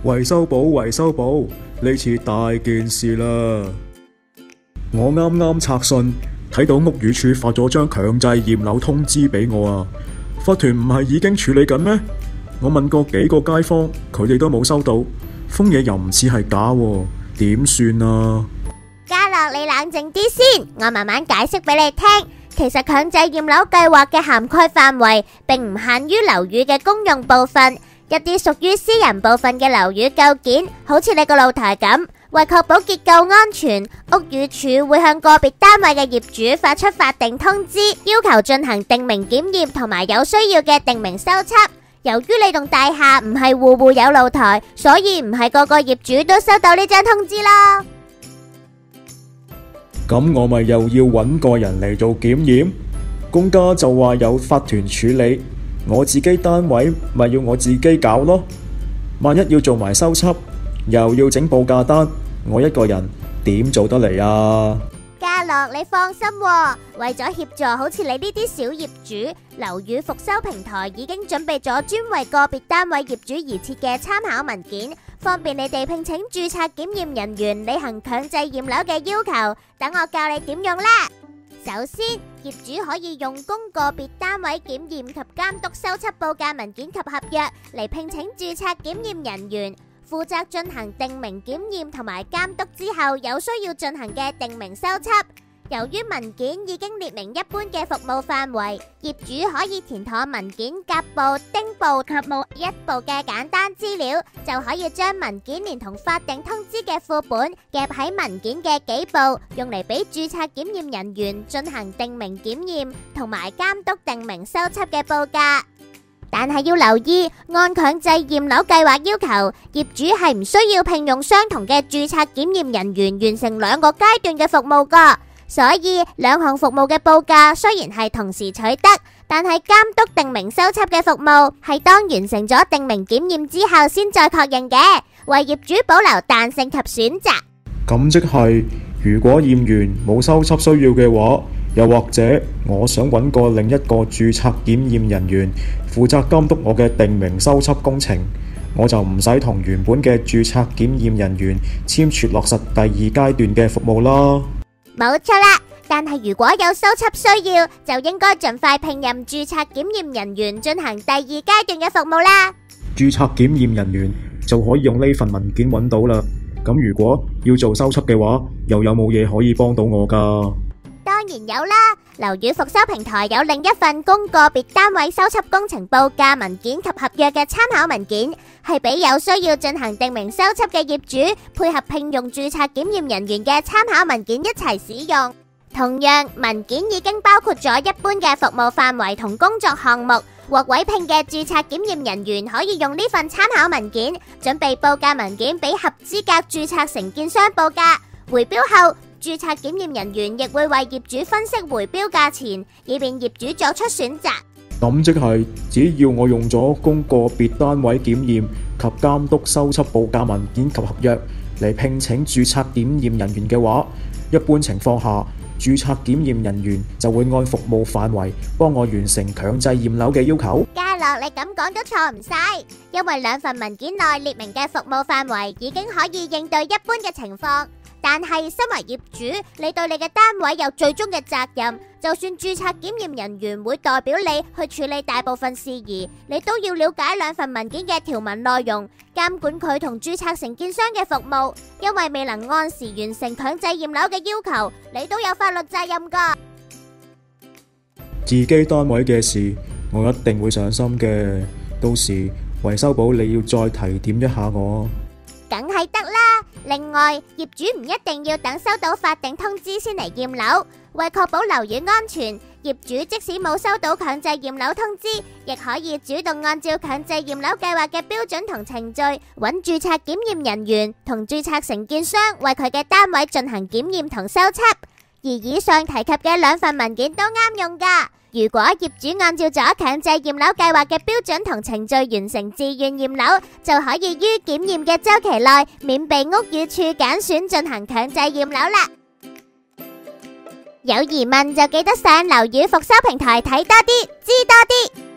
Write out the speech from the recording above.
維修部，呢次大件事啦！我啱啱拆信，睇到屋宇署發咗張強制驗樓通知俾我啊！法團唔係已經處理緊咩？我問過幾個街坊，佢哋都冇收到，封嘢又唔似係假喎，點算啊？嘉樂，你冷靜啲先，我慢慢解釋俾你聽。其實強制驗樓計劃嘅涵蓋範圍並唔限於樓宇嘅公用部分，一啲屬於私人部分嘅樓宇構件，好似你個露台咁，為確保結構安全，屋宇署會向個別單位嘅業主發出法定通知，要求進行定名檢驗同埋有需要嘅定名修葺。由於你棟大廈唔係戶戶有露台，所以唔係個個業主都收到呢張通知啦。咁我咪又要揾個人嚟做檢驗？公家就話有法團處理，我自己單位咪要我自己搞咯。萬一要做埋修葺，又要整報價單，我一個人點做得嚟啊？嘉樂，你放心喎，為咗協助好似你呢啲小業主，樓宇復修平台已經準備咗專為個別單位業主而設嘅參考文件，方便你哋聘請註冊檢驗人員履行強制驗樓嘅要求。等我教你點用啦。首先，業主可以用供個別單位檢驗及監督修葺報價文件及合約嚟聘請註冊檢驗人員，負責進行定名檢驗同埋監督之後有需要進行嘅定名修葺。由於文件已經列明一般嘅服務範圍，業主可以填妥文件甲部、丁部及某一部嘅簡單資料，就可以將文件連同法定通知嘅副本夾喺文件嘅幾部，用嚟俾註冊檢驗人員進行定名檢驗同埋監督定名修葺嘅報價。但係要留意，按強制驗樓計劃要求，業主係唔需要聘用相同嘅註冊檢驗人員完成兩個階段嘅服務噶。所以兩項服務嘅報價雖然係同時取得，但係監督定名修葺嘅服務係當完成咗定名檢驗之後先再確認嘅，為業主保留彈性及選擇。咁即係如果驗完冇修葺需要嘅話，又或者我想揾個另一個註冊檢驗人員負責監督我嘅定名修葺工程，我就唔使同原本嘅註冊檢驗人員簽署落實第二階段嘅服務啦。冇錯啦，但係如果有修葺需要，就應該盡快聘任註冊檢驗人員進行第二階段嘅服務啦。註冊檢驗人員就可以用呢份文件揾到啦。咁如果要做修葺嘅話，又有冇嘢可以幫到我㗎？當然有啦，樓宇復修平台有另一份供個別單位修葺工程報價文件及合約嘅參考文件，係俾有需要進行定名修葺嘅業主配合聘用註冊檢驗人員嘅參考文件一齊使用。同樣，文件已經包括咗一般嘅服務範圍同工作項目，獲委聘嘅註冊檢驗人員可以用呢份參考文件準備報價文件俾合資格註冊承建商報價。回標後，註冊檢驗人員亦會為業主分析回標價錢，以便業主作出選擇。咁即係只要我用咗供個別單位檢驗及監督修葺報價文件及合約嚟聘請註冊檢驗人員嘅話，一般情況下，註冊檢驗人員就會按服務範圍幫我完成強制驗樓嘅要求。嘉樂，你咁講都錯唔晒，因為兩份文件內列明嘅服務範圍已經可以應對一般嘅情況。但係身為業主，你對你嘅單位有最終嘅責任，就算註冊檢驗人員會代表你去處理大部分事宜，你都要了解兩份文件嘅條文內容，監管佢同註冊承建商嘅服務。因為未能按時完成強制驗樓嘅要求，你都有法律責任噶。自己單位嘅事，我一定會上心嘅。到時維修部你要再提點一下我。梗係得啦。另外，業主唔一定要等收到法定通知先嚟驗樓，為確保樓宇安全，業主即使冇收到強制驗樓通知，亦可以主動按照強制驗樓計劃嘅標準同程序，揾註冊檢驗人員同註冊承建商為佢嘅單位進行檢驗同修葺。而以上提及嘅兩份文件都啱用噶。如果業主按照咗強制驗樓計劃嘅標準同程序完成自願驗樓，就可以於檢驗嘅週期內免被屋宇署揀選進行強制驗樓啦。有疑問就記得上樓宇復修平台睇多啲，知多啲。